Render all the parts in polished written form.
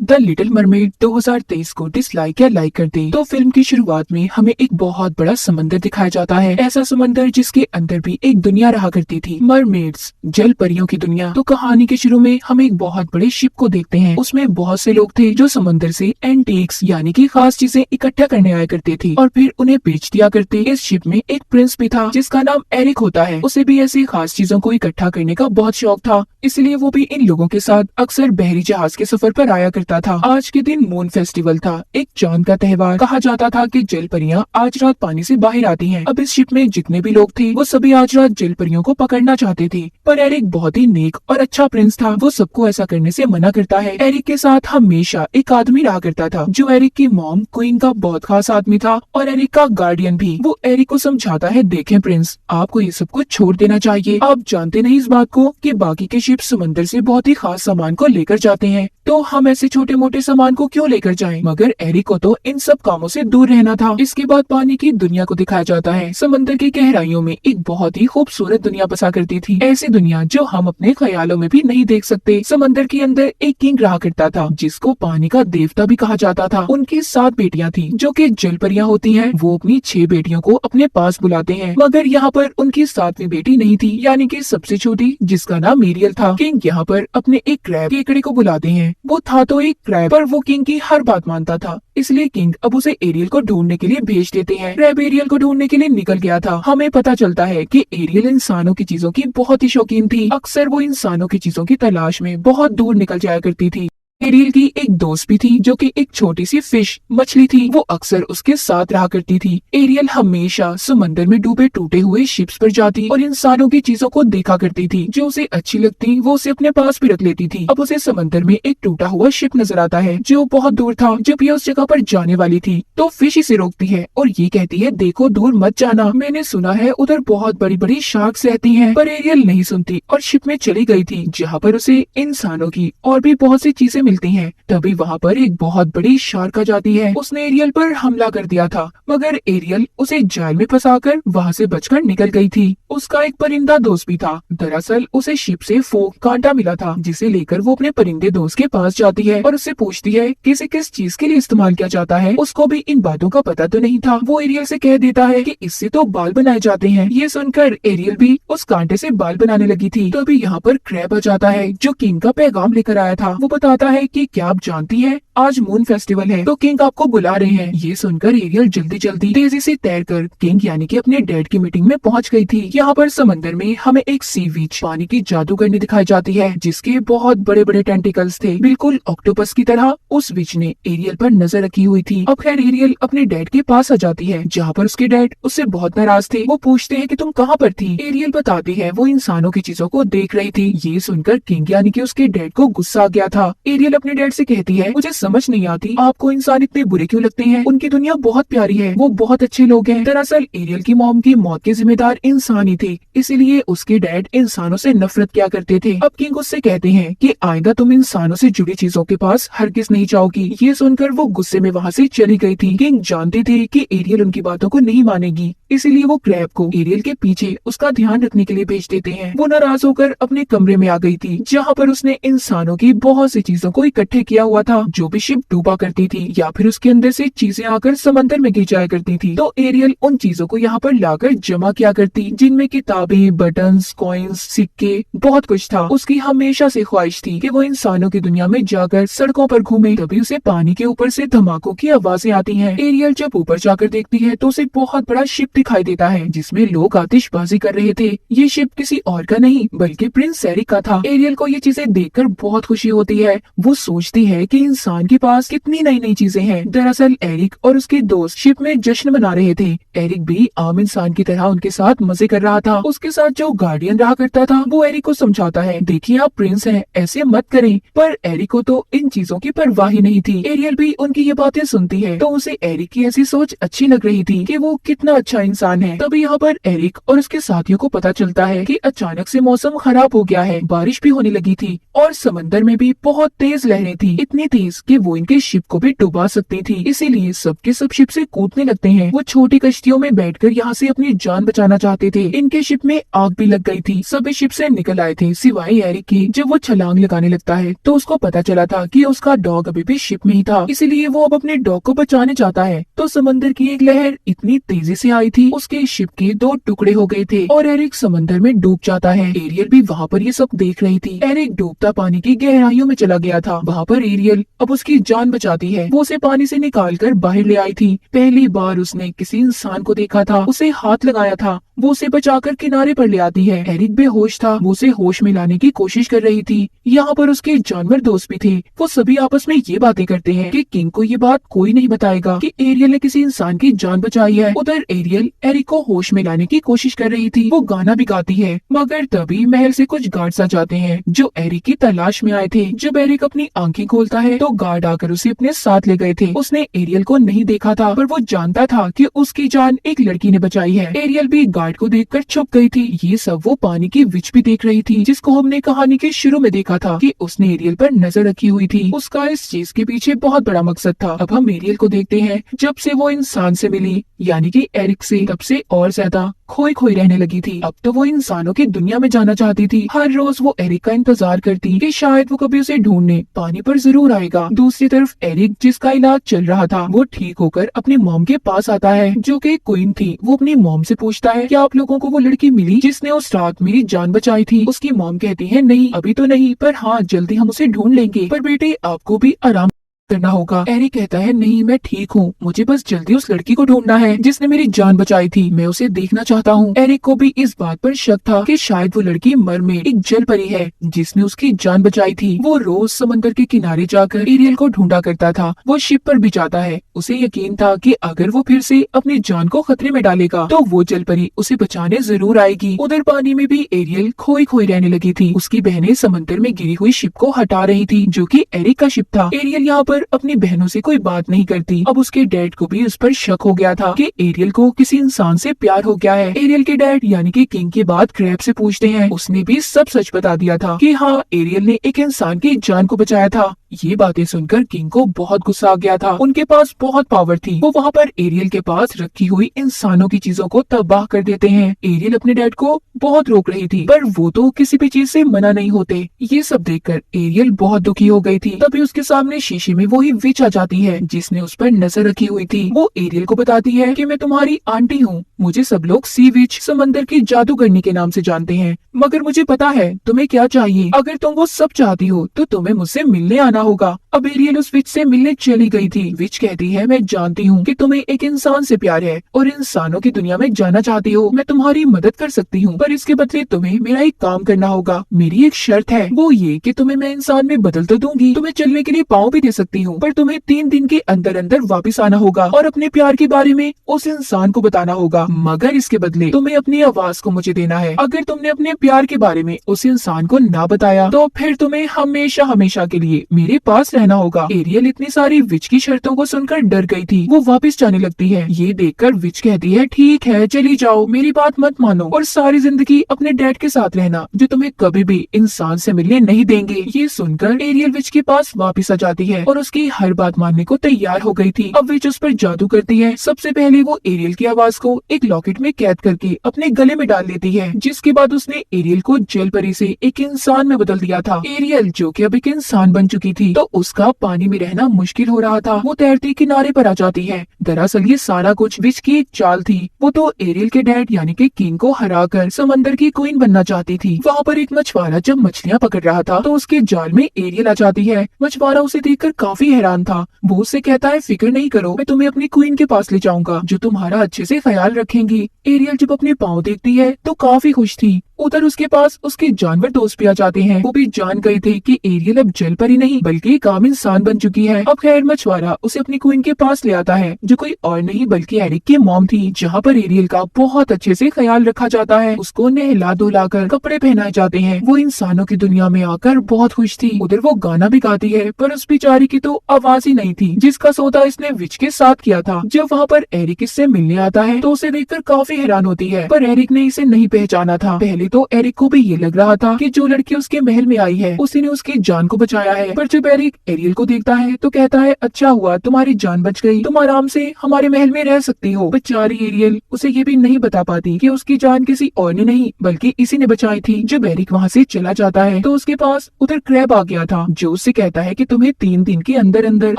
The little mermaid 2023 को dislike या like कर दे तो फिल्म की शुरुआत में हमें एक बहुत बड़ा समंदर दिखाया जाता है। ऐसा समंदर जिसके अंदर भी एक दुनिया रहा करती थी, मरमेड्स, जल परियों की दुनिया। तो कहानी के शुरू में हम एक बहुत बड़े शिप को देखते हैं। उसमें बहुत से लोग थे जो समंदर से एंटीक्स यानी कि खास चीजें इकट्ठा करने आया करते थे और फिर उन्हें बेच दिया करते। इस शिप में एक प्रिंस भी था जिसका नाम एरिक होता है। उसे भी ऐसी खास चीजों को इकट्ठा करने का बहुत शौक था, इसलिए वो भी इन लोगों के साथ अक्सर बहरी जहाज के सफर पर आया करता था। आज के दिन मून फेस्टिवल था, एक चांद का त्योहार। कहा जाता था कि जल परियां आज रात पानी से बाहर आती हैं। अब इस शिप में जितने भी लोग थे वो सभी आज रात जल परियों को पकड़ना चाहते थे, पर एरिक बहुत ही नेक और अच्छा प्रिंस था। वो सबको ऐसा करने से मना करता है। एरिक के साथ हमेशा एक आदमी रहा करता था जो एरिक की मॉम क्वीन का बहुत खास आदमी था और एरिक का गार्डियन भी। वो एरिक को समझाता है, देखें प्रिंस, आपको ये सब कुछ छोड़ देना चाहिए। आप जानते नहीं इस बात को कि बाकी के शिप समंदर से बहुत ही खास सामान को लेकर जाते हैं, तो हम ऐसे छोटे मोटे सामान को क्यों लेकर जाएं? मगर एरिक को तो इन सब कामों से दूर रहना था। इसके बाद पानी की दुनिया को दिखाया जाता है। समंदर की गहराइयों में एक बहुत ही खूबसूरत दुनिया बसा करती थी, ऐसी दुनिया जो हम अपने ख्यालों में भी नहीं देख सकते। समंदर के अंदर एक किंग रहा करता था जिसको पानी का देवता भी कहा जाता था। उनकी 7 बेटियां थी जो कि जल परियां होती हैं। वो अपनी 6 बेटियों को अपने पास बुलाते हैं, मगर यहाँ पर उनकी 7वीं बेटी नहीं थी, यानी कि सबसे छोटी, जिसका नाम एरियल था। किंग यहाँ पर अपने एक क्रैब केकड़े को बुलाते हैं। वो था तो एक क्रैब, पर वो किंग की हर बात मानता था, इसलिए किंग अब उसे एरियल को ढूंढने के लिए भेज देते हैं। क्रैब एरियल को ढूंढने के लिए निकल गया था। हमें पता चलता है कि एरियल इंसानों की चीजों की बहुत ही शौकीन थी। अक्सर वो इंसानों की चीजों की तलाश में बहुत दूर निकल जाया करती थी। एरियल की एक दोस्त भी थी जो कि एक छोटी सी फिश मछली थी। वो अक्सर उसके साथ रहा करती थी। एरियल हमेशा समंदर में डूबे टूटे हुए शिप्स पर जाती और इंसानों की चीजों को देखा करती थी। जो उसे अच्छी लगती वो उसे अपने पास भी रख लेती थी। अब उसे समंदर में एक टूटा हुआ शिप नजर आता है जो बहुत दूर था। जब ये उस जगह पर जाने वाली थी तो फिश इसे रोकती है और ये कहती है, देखो दूर मत जाना, मैंने सुना है उधर बहुत बड़ी बड़ी शार्क्स रहती हैं। पर एरियल नहीं सुनती और शिप में चली गई थी जहाँ पर उसे इंसानों की और भी बहुत सी चीजें मिलती हैं। तभी वहाँ पर एक बहुत बड़ी शार्क आ जाती है। उसने एरियल पर हमला कर दिया था, मगर एरियल उसे जाल में फंसाकर वहाँ से बचकर निकल गई थी। उसका एक परिंदा दोस्त भी था। दरअसल उसे शिप से फोक कांटा मिला था जिसे लेकर वो अपने परिंदे दोस्त के पास जाती है और उससे पूछती है कि इसे किस चीज के लिए इस्तेमाल किया जाता है। उसको भी इन बातों का पता तो नहीं था। वो एरियल से कह देता है कि इससे तो बाल बनाए जाते हैं। ये सुनकर एरियल भी उस कांटे से बाल बनाने लगी थी। तभी यहाँ पर क्रैब आ जाता है जो किंग का पैगाम लेकर आया था। वो बताता है कि क्या आप जानती है आज मून फेस्टिवल है तो किंग आपको बुला रहे हैं। ये सुनकर एरियल जल्दी जल्दी तेजी से तैरकर किंग यानी कि अपने डैड की मीटिंग में पहुंच गई थी। यहाँ पर समंदर में हमें एक सी विच पानी की जादूगरनी दिखाई जाती है जिसके बहुत बड़े बड़े टेंटिकल्स थे, बिल्कुल ऑक्टोपस की तरह। उस विच ने एरियल पर नजर रखी हुई थी। अब खैर एरियल अपने डैड के पास आ जाती है जहाँ पर उसके डैड उससे बहुत नाराज थे। वो पूछते हैं कि तुम कहाँ पर थी। एरियल बताती है वो इंसानों की चीजों को देख रही थी। ये सुनकर किंग यानी कि उसके डैड को गुस्सा आ गया था। एरियल अपने डैड से कहती है, मुझे समझ नहीं आती आपको इंसान इतने बुरे क्यों लगते हैं। उनकी दुनिया बहुत प्यारी है, वो बहुत अच्छे लोग हैं। दरअसल एरियल की मॉम की मौत के जिम्मेदार इंसान ही थे, इसीलिए उसके डैड इंसानों से नफरत किया करते थे। अब किंग उससे कहते हैं कि आइंदा तुम इंसानों से जुड़ी चीजों के पास हरगिज नहीं जाओगी। ये सुनकर वो गुस्से में वहाँ से चली गई थी। किंग जानते थे कि एरियल उनकी बातों को नहीं मानेगी, इसीलिए वो क्रैब को एरियल के पीछे उसका ध्यान रखने के लिए भेज देते हैं। वो नाराज होकर अपने कमरे में आ गई थी जहाँ पर उसने इंसानों की बहुत सी चीजों को इकट्ठे किया हुआ था। जो भी शिप डूबा करती थी या फिर उसके अंदर से चीजें आकर समंदर में गिर जाया करती थी तो एरियल उन चीजों को यहाँ पर लाकर जमा किया करती, जिनमें किताबें, बटन्स, कॉइन्स, सिक्के, बहुत कुछ था। उसकी हमेशा से ख्वाहिश थी कि वो इंसानों की दुनिया में जाकर सड़कों पर घूमे। तभी उसे पानी के ऊपर से धमाकों की आवाजें आती हैं। एरियल जब ऊपर जाकर देखती है तो उसे बहुत बड़ा शिप दिखाई देता है जिसमें लोग आतिशबाजी कर रहे थे। ये शिप किसी और का नहीं बल्कि प्रिंस एरिक का था। एरियल को ये चीजें देखकर बहुत खुशी होती है। वो सोचती है कि इंसान के पास कितनी नई नई चीजें हैं। दरअसल एरिक और उसके दोस्त शिप में जश्न मना रहे थे। एरिक भी आम इंसान की तरह उनके साथ मजे कर रहा था। उसके साथ जो गार्डियन रहा करता था वो एरिक को समझाता है, देखिए आप प्रिंस हैं, ऐसे मत करें। पर एरिक को तो इन चीजों की परवाह ही नहीं थी। एरियल भी उनकी ये बातें सुनती है तो उसे एरिक की ऐसी सोच अच्छी लग रही थी कि वो कितना अच्छा इंसान है। तभी यहाँ पर एरिक और उसके साथियों को पता चलता है कि अचानक से मौसम खराब हो गया है, बारिश भी होने लगी थी और समंदर में भी बहुत तेज तेज लहरें थी, इतनी तेज कि वो इनके शिप को भी डुबा सकती थी। इसीलिए सबके सब शिप से कूदने लगते हैं। वो छोटी कश्तियों में बैठकर यहाँ से अपनी जान बचाना चाहते थे। इनके शिप में आग भी लग गई थी। सभी शिप से निकल आए थे सिवाय एरिक की। जब वो छलांग लगाने लगता है तो उसको पता चला था कि उसका डॉग अभी भी शिप में ही था, इसीलिए वो अब अपने डॉग को बचाने चाहता है। तो समंदर की एक लहर इतनी तेजी से आई थी, उसके शिप के 2 टुकड़े हो गए थे और एरिक समंदर में डूब जाता है। एरियल भी वहाँ पर ये सब देख रही थी। एरिक डूबता पानी की गहराइयों में चला गया था। वहाँ पर एरियल अब उसकी जान बचाती है। वो उसे पानी से निकाल कर बाहर ले आई थी। पहली बार उसने किसी इंसान को देखा था, उसे हाथ लगाया था। वो उसे बचाकर किनारे पर ले आती है। एरिक बेहोश था, वो उसे होश में लाने की कोशिश कर रही थी। यहाँ पर उसके जानवर दोस्त भी थे। वो सभी आपस में ये बातें करते हैं कि किंग को ये बात कोई नहीं बताएगा कि एरियल ने किसी इंसान की जान बचाई है। उधर एरियल एरिक को होश में लाने की कोशिश कर रही थी। वो गाना भी गाती है, मगर तभी महल से कुछ गार्ड्स आ जाते हैं जो एरिक की तलाश में आए थे। जब एरिक अपनी आंखें खोलता है तो गार्ड आकर उसे अपने साथ ले गए थे। उसने एरियल को नहीं देखा था, पर वो जानता था कि उसकी जान एक लड़की ने बचाई है। एरियल भी गार्ड को देखकर छुप गई थी। ये सब वो पानी की विच भी देख रही थी, जिसको हमने कहानी के शुरू में देखा था कि उसने एरियल पर नजर रखी हुई थी। उसका इस चीज के पीछे बहुत बड़ा मकसद था। अब हम एरियल को देखते हैं। जब से वो इंसान से मिली, यानी कि एरिक से, तब से और ज्यादा खोई खोई रहने लगी थी। अब तो वो इंसानों की दुनिया में जाना चाहती थी। हर रोज वो एरिक का इंतजार करती कि शायद वो कभी उसे ढूंढने पानी पर जरूर आएगा। दूसरी तरफ एरिक, जिसका इलाज चल रहा था, वो ठीक होकर अपनी मॉम के पास आता है, जो कि क्वीन थी। वो अपनी मॉम से पूछता है, क्या आप लोगों को वो लड़की मिली जिसने उस रात मेरी जान बचाई थी? उसकी मॉम कहती है, नहीं अभी तो नहीं, पर हाँ जल्दी हम उसे ढूंढ लेंगे। पर बेटे आपको भी आराम करना होगा। एरिक कहता है, नहीं मैं ठीक हूँ, मुझे बस जल्दी उस लड़की को ढूंढना है जिसने मेरी जान बचाई थी। मैं उसे देखना चाहता हूँ। एरिक को भी इस बात पर शक था कि शायद वो लड़की मरमेड, एक जल परी है जिसने उसकी जान बचाई थी। वो रोज समंदर के किनारे जाकर एरियल को ढूंढा करता था। वो शिप पर भी जाता है। उसे यकीन था कि अगर वो फिर से अपनी जान को खतरे में डालेगा तो वो जल परी उसे बचाने जरूर आएगी। उधर पानी में भी एरियल खोई खोई रहने लगी थी। उसकी बहनें समंदर में गिरी हुई शिप को हटा रही थी, जो कि एरिक का शिप था। एरियल यहाँ पर अपनी बहनों से कोई बात नहीं करती। अब उसके डैड को भी उस पर शक हो गया था कि एरियल को किसी इंसान से प्यार हो गया है। एरियल के डैड यानी कि किंग की बात क्रैब से पूछते हैं। उसने भी सब सच बता दिया था कि हाँ एरियल ने एक इंसान की जान को बचाया था। ये बातें सुनकर किंग को बहुत गुस्सा आ गया था। उनके पास बहुत पावर थी। वो वहाँ पर एरियल के पास रखी हुई इंसानों की चीजों को तबाह कर देते हैं। एरियल अपने डैड को बहुत रोक रही थी, पर वो तो किसी भी चीज से मना नहीं होते। ये सब देखकर एरियल बहुत दुखी हो गई थी। तभी उसके सामने शीशे में वही विच आ जाती है जिसने उस पर नजर रखी हुई थी। वो एरियल को बताती है कि मैं तुम्हारी आंटी हूँ। मुझे सब लोग सी विच, समंदर की जादूगरनी के नाम से जानते हैं, मगर मुझे पता है तुम्हें क्या चाहिए। अगर तुम वो सब चाहती हो तो तुम्हें मुझसे मिलने आना होगा। अब एरियल उस विच से मिलने चली गई थी। विच कहती है, मैं जानती हूँ कि तुम्हें एक इंसान से प्यार है और इंसानों की दुनिया में जाना चाहती हो। मैं तुम्हारी मदद कर सकती हूँ, पर इसके बदले तुम्हें मेरा एक काम करना होगा। मेरी एक शर्त है, वो ये कि तुम्हें मैं इंसान में बदल तो दूंगी, तुम्हें चलने के लिए पाँव भी दे सकती हूँ, पर तुम्हें 3 दिन के अंदर अंदर वापस आना होगा और अपने प्यार के बारे में उस इंसान को बताना होगा। मगर इसके बदले तुम्हें अपनी आवाज को मुझे देना है। अगर तुमने अपने प्यार के बारे में उस इंसान को ना बताया तो फिर तुम्हें हमेशा हमेशा के लिए मेरे पास रहना होगा। एरियल इतनी सारी विच की शर्तों को सुनकर डर गई थी। वो वापस जाने लगती है। ये देखकर विच कहती है, ठीक है चली जाओ, मेरी बात मत मानो और सारी जिंदगी अपने डैड के साथ रहना, जो तुम्हें कभी भी इंसान से मिलने नहीं देंगे। ये सुनकर एरियल विच के पास वापस आ जाती है और उसकी हर बात मानने को तैयार हो गई थी। अब विच उस पर जादू करती है। सबसे पहले वो एरियल की आवाज को एक लॉकेट में कैद करके अपने गले में डाल लेती है, जिसके बाद उसने एरियल को जल परी से एक इंसान में बदल दिया था। एरियल जो कि अब एक इंसान बन चुकी थी, तो उसका पानी में रहना मुश्किल हो रहा था। वो तैरती किनारे पर आ जाती है। दरअसल ये सारा कुछ विच की एक चाल थी। वो तो एरियल के डैड यानी कि किंग को हराकर समंदर की क्वीन बनना चाहती थी। वहाँ पर एक मछुआरा जब मछलियाँ पकड़ रहा था तो उसके जाल में एरियल आ जाती है। मछुआरा उसे देखकर काफी हैरान था। वो उससे कहता है, फिक्र नहीं करो, मैं तुम्हें अपनी क्वीन के पास ले जाऊंगा जो तुम्हारा अच्छे से ख्याल रखेंगी। एरियल जब अपने पाँव देखती है तो काफी खुश थी। उधर उसके पास उसके जानवर दोस्त भी आ जाते हैं। वो भी जान गए थे कि एरियल अब जल परी नहीं बल्कि एक आम इंसान बन चुकी है। अब खैर मछुआरा उसे अपनी क्वीन के पास ले आता है, जो कोई और नहीं बल्कि एरिक की मॉम थी, जहाँ पर एरियल का बहुत अच्छे से ख्याल रखा जाता है। उसको नहला धुलाकर कपड़े पहनाए जाते हैं। वो इंसानों की दुनिया में आकर बहुत खुश थी। उधर वो गाना भी गाती है, पर उस बेचारी की तो आवाज ही नहीं थी जिसका सौदा इसने विच के साथ किया था। जब वहाँ पर एरिक इससे मिलने आता है तो उसे देखकर काफी हैरान होती है, पर एरिक ने इसे नहीं पहचाना था। पहले तो एरिक को भी ये लग रहा था कि जो लड़की उसके महल में आई है उसी ने उसकी जान को बचाया है। पर जब एरिक एरियल को देखता है तो कहता है अच्छा हुआ तुम्हारी जान बच गई, तुम आराम से हमारे महल में रह सकती हो। बेचारी एरियल उसे ये भी नहीं बता पाती कि उसकी जान किसी और ने नहीं बल्कि इसी ने बचाई थी। जब एरिक वहाँ से चला जाता है तो उसके पास उधर क्रैब आ गया था जो उससे कहता है कि तुम्हें 3 दिन के अंदर अंदर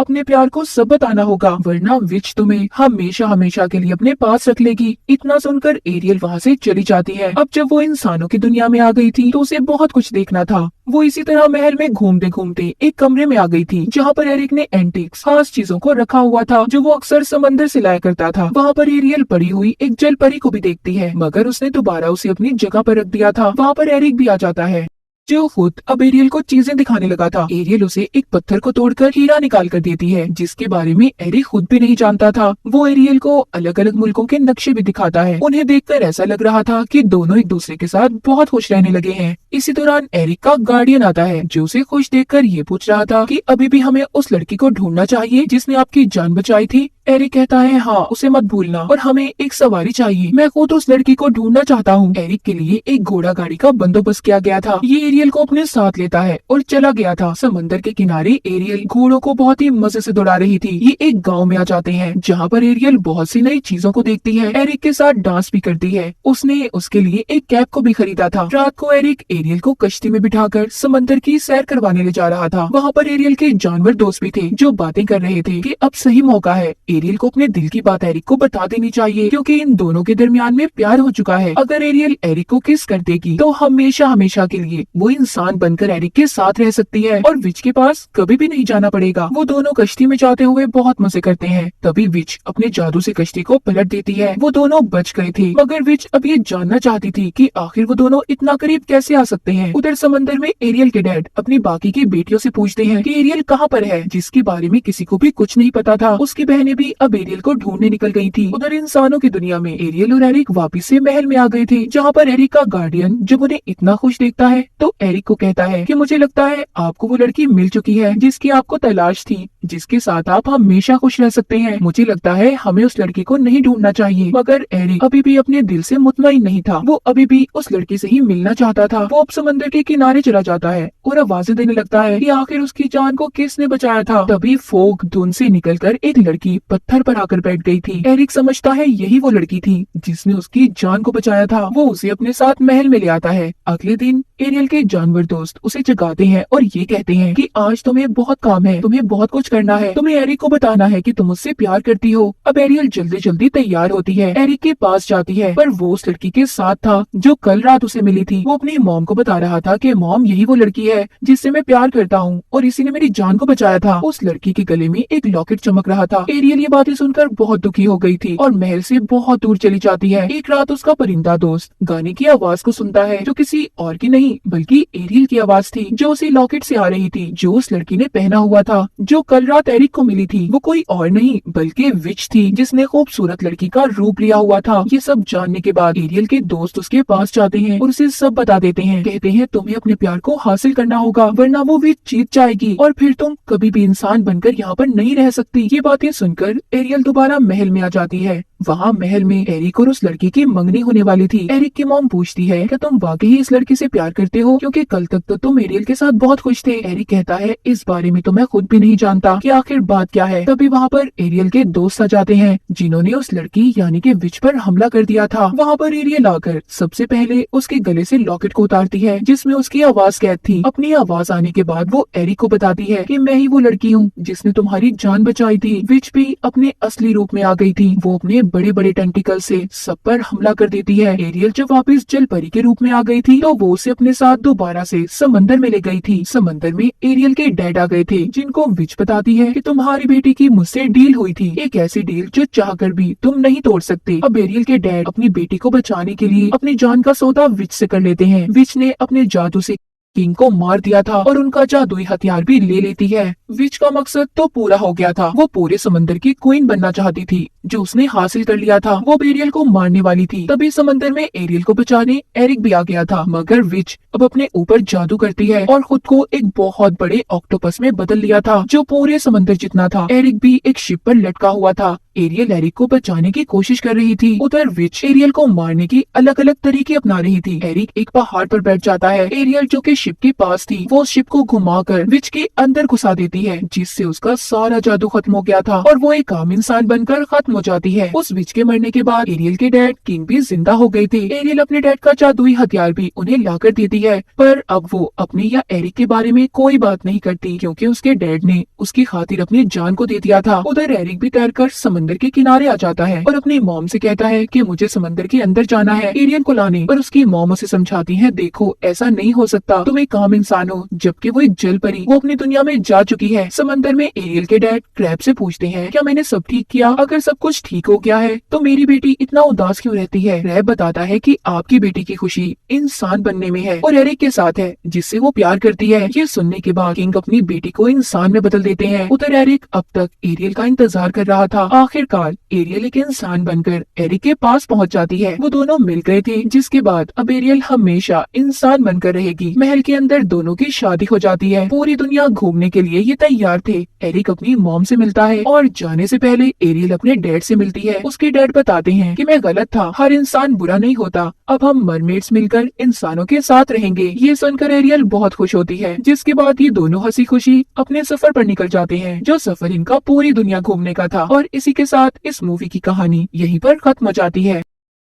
अपने प्यार को सब बताना होगा वरना विच तुम्हें हमेशा हमेशा के लिए अपने पास रख लेगी। इतना सुनकर एरियल वहाँ से चली जाती है। अब जब वो इंसानों की दुनिया में आ गई थी तो उसे बहुत कुछ देखना था। वो इसी तरह महल में घूमते घूमते एक कमरे में आ गई थी जहाँ पर एरिक ने एंटिक्स खास चीजों को रखा हुआ था जो वो अक्सर समंदर से लाया करता था। वहाँ पर एरियल पड़ी हुई एक जल परी को भी देखती है मगर उसने दोबारा उसे अपनी जगह पर रख दिया था। वहाँ पर एरिक भी आ जाता है जो खुद अब एरियल को चीजें दिखाने लगा था। एरियल उसे एक पत्थर को तोड़कर हीरा निकाल कर देती है जिसके बारे में एरिक खुद भी नहीं जानता था। वो एरियल को अलग अलग मुल्कों के नक्शे भी दिखाता है। उन्हें देखकर ऐसा लग रहा था कि दोनों एक दूसरे के साथ बहुत खुश रहने लगे हैं। इसी दौरान एरिक का गार्डियन आता है जो उसे खुश देखकर ये पूछ रहा था कि अभी भी हमें उस लड़की को ढूंढना चाहिए जिसने आपकी जान बचाई थी। एरिक कहता है हाँ उसे मत भूलना और हमें एक सवारी चाहिए, मैं खुद उस लड़की को ढूंढना चाहता हूँ। एरिक के लिए एक घोड़ा गाड़ी का बंदोबस्त किया गया था। ये एरियल को अपने साथ लेता है और चला गया था। समंदर के किनारे एरियल घोड़ों को बहुत ही मजे से दौड़ा रही थी। ये एक गांव में आ जाते हैं जहाँ पर एरियल बहुत सी नई चीजों को देखती है। एरिक के साथ डांस भी करती है। उसने उसके लिए एक कैप को भी खरीदा था। रात को एरिक एरियल को कश्ती में बिठाकर समंदर की सैर करवाने ले जा रहा था। वहाँ पर एरियल के जानवर दोस्त भी थे जो बातें कर रहे थे कि अब सही मौका है, एरियल को अपने दिल की बात एरिक को बता देनी चाहिए क्योंकि इन दोनों के दरमियान में प्यार हो चुका है। अगर एरियल एरिक को किस कर देगी तो हमेशा हमेशा के लिए वो इंसान बनकर एरिक के साथ रह सकती है और विच के पास कभी भी नहीं जाना पड़ेगा। वो दोनों कश्ती में जाते हुए बहुत मजे करते हैं। तभी विच अपने जादू से कश्ती को पलट देती है। वो दोनों बच गए थे मगर विच अब ये जानना चाहती थी कि आखिर वो दोनों इतना करीब कैसे आ सकते हैं। उधर समंदर में एरियल के डैड अपनी बाकी की बेटियों से पूछते हैं कि एरियल कहाँ पर है, जिसके बारे में किसी को भी कुछ नहीं पता था। उसकी बहनें भी अब एरियल को ढूंढने निकल गई थी। उधर इंसानों की दुनिया में एरियल और एरिक वापिस से महल में आ गए थे जहाँ पर एरिक का गार्डियन जब उन्हें इतना खुश देखता है तो एरिक को कहता है कि मुझे लगता है आपको वो लड़की मिल चुकी है जिसकी आपको तलाश थी, जिसके साथ आप हमेशा खुश रह सकते हैं। मुझे लगता है हमें उस लड़की को नहीं ढूंढना चाहिए। मगर एरिक अभी भी अपने दिल से मुतमईन नहीं था। वो अभी भी उस लड़की से ही मिलना चाहता था। वो अब समंदर के किनारे चला जाता है और आवाजें देने लगता है कि आखिर उसकी जान को किसने बचाया था। तभी फोग धुंध से निकलकर एक लड़की पत्थर पर आकर बैठ गई थी। एरिक समझता है यही वो लड़की थी जिसने उसकी जान को बचाया था। वो उसे अपने साथ महल में ले आता है। अगले दिन एरियल के जानवर दोस्त उसे जगाते हैं और ये कहते हैं कि आज तुम्हें बहुत काम है, तुम्हें बहुत कुछ करना है, तुम्हें एरिक को बताना है कि तुम उससे प्यार करती हो। अब एरियल जल्दी जल्दी तैयार होती है, एरिक के पास जाती है पर वो उस लड़की के साथ था जो कल रात उसे मिली थी। वो अपनी मॉम को बता रहा था कि मॉम यही वो लड़की है जिससे मैं प्यार करता हूँ और इसी ने मेरी जान को बचाया था। उस लड़की के गले में एक लॉकेट चमक रहा था। एरियल ये बातें सुनकर बहुत दुखी हो गई थी और महल से बहुत दूर चली जाती है। एक रात उसका परिंदा दोस्त गाने की आवाज को सुनता है जो किसी और की नहीं बल्कि एरियल की आवाज थी जो उसी लॉकेट से आ रही थी जो उस लड़की ने पहना हुआ था जो कल रात एरिक को मिली थी। वो कोई और नहीं बल्कि विच थी जिसने खूबसूरत लड़की का रूप लिया हुआ था। ये सब जानने के बाद एरियल के दोस्त उसके पास जाते हैं और उसे सब बता देते हैं। कहते हैं तुम्हें अपने प्यार को हासिल करना होगा वरना वो विच जीत जाएगी और फिर तुम कभी भी इंसान बनकर यहाँ पर नहीं रह सकती। ये बातें सुनकर एरियल दोबारा महल में आ जाती है। वहाँ महल में एरिक और उस लड़की की मंगनी होने वाली थी। एरिक की मॉम पूछती है कि तुम वाकई इस लड़की से प्यार करते हो क्योंकि कल तक तो तुम एरियल के साथ बहुत खुश थे। एरिक कहता है इस बारे में तो मैं खुद भी नहीं जानता कि आखिर बात क्या है। तभी वहाँ पर एरियल के दोस्त आ जाते हैं जिन्होंने उस लड़की यानी कि विच पर हमला कर दिया था। वहाँ पर एरियल आकर सबसे पहले उसके गले से लॉकेट को उतारती है जिसमें उसकी आवाज कैद थी। अपनी आवाज आने के बाद वो एरिक को बताती है कि मैं ही वो लड़की हूँ जिसने तुम्हारी जान बचाई थी। विच भी अपने असली रूप में आ गई थी। वो अपने बड़े बड़े टेंटिकल से सब पर हमला कर देती है। एरियल जब वापस जल परी के रूप में आ गई थी तो वो उसे अपने साथ दोबारा से समंदर में ले गई थी। समंदर में एरियल के डैड आ गए थे जिनको विच बताती है कि तुम्हारी बेटी की मुझसे डील हुई थी, एक ऐसी डील जो चाहकर भी तुम नहीं तोड़ सकते। अब एरियल के डैड अपनी बेटी को बचाने के लिए अपनी जान का सौदा विच से कर लेते हैं। विच ने अपने जादू से किंग को मार दिया था और उनका जादुई हथियार भी ले लेती है। विच का मकसद तो पूरा हो गया था। वो पूरे समंदर की क्वीन बनना चाहती थी जो उसने हासिल कर लिया था। वो एरियल को मारने वाली थी। तभी समंदर में एरियल को बचाने एरिक भी आ गया था मगर विच अब अपने ऊपर जादू करती है और खुद को एक बहुत बड़े ऑक्टोपस में बदल लिया था जो पूरे समंदर जितना था। एरिक भी एक शिप पर लटका हुआ था एरियल एरिक को बचाने की कोशिश कर रही थी, उधर विच एरियल को मारने की अलग अलग तरीके अपना रही थी। एरिक एक पहाड़ पर बैठ जाता है। एरियल जो कि शिप के पास थी, वो शिप को घुमाकर विच के अंदर घुसा देती है, जिससे उसका सारा जादू खत्म हो गया था और वो एक आम इंसान बनकर खत्म हो जाती है। उस विच के मरने के बाद एरियल के डैड किंग भी जिंदा हो गए थे। एरियल अपने डैड का जादुई हथियार भी उन्हें लाकर देती है, पर अब वो अपनी या एरिक के बारे में कोई बात नहीं करती, क्योंकि उसके डैड ने उसकी खातिर अपनी जान को दे दिया था। उधर एरिक भी तैरकर समंदर के किनारे आ जाता है और अपनी मॉम से कहता है कि मुझे समंदर के अंदर जाना है एरियल को लाने, पर उसकी मॉम उसे समझाती है, देखो ऐसा नहीं हो सकता, तुम एक आम इंसान हो, जबकि वो एक जल परी, वो अपनी दुनिया में जा चुकी है। समंदर में एरियल के डैड क्रैब से पूछते हैं, क्या मैंने सब ठीक किया? अगर सब कुछ ठीक हो गया है तो मेरी बेटी इतना उदास क्यों रहती है? क्रैब बताता है कि आपकी बेटी की खुशी इंसान बनने में है और एरिक के साथ है, जिससे वो प्यार करती है। ये सुनने के बाद किंग अपनी बेटी को इंसान में बदल देते हैं। उधर एरिक अब तक एरियल का इंतजार कर रहा था। आखिरकार एरियल एक इंसान बनकर एरिक के पास पहुंच जाती है। वो दोनों मिल गए थे, जिसके बाद अब एरियल हमेशा इंसान बनकर रहेगी। महल के अंदर दोनों की शादी हो जाती है। पूरी दुनिया घूमने के लिए ये तैयार थे। एरिक अपनी मॉम से मिलता है और जाने से पहले एरियल अपने डैड से मिलती है। उसके डैड बताते हैं कि मैं गलत था, हर इंसान बुरा नहीं होता, अब हम मरमेड्स मिलकर इंसानों के साथ रहेंगे। ये सुनकर एरियल बहुत खुश होती है, जिसके बाद ये दोनों हंसी खुशी अपने सफर पर निकल जाते हैं, जो सफर इनका पूरी दुनिया घूमने का था। और इसी के साथ इस मूवी की कहानी यहीं पर खत्म हो जाती है।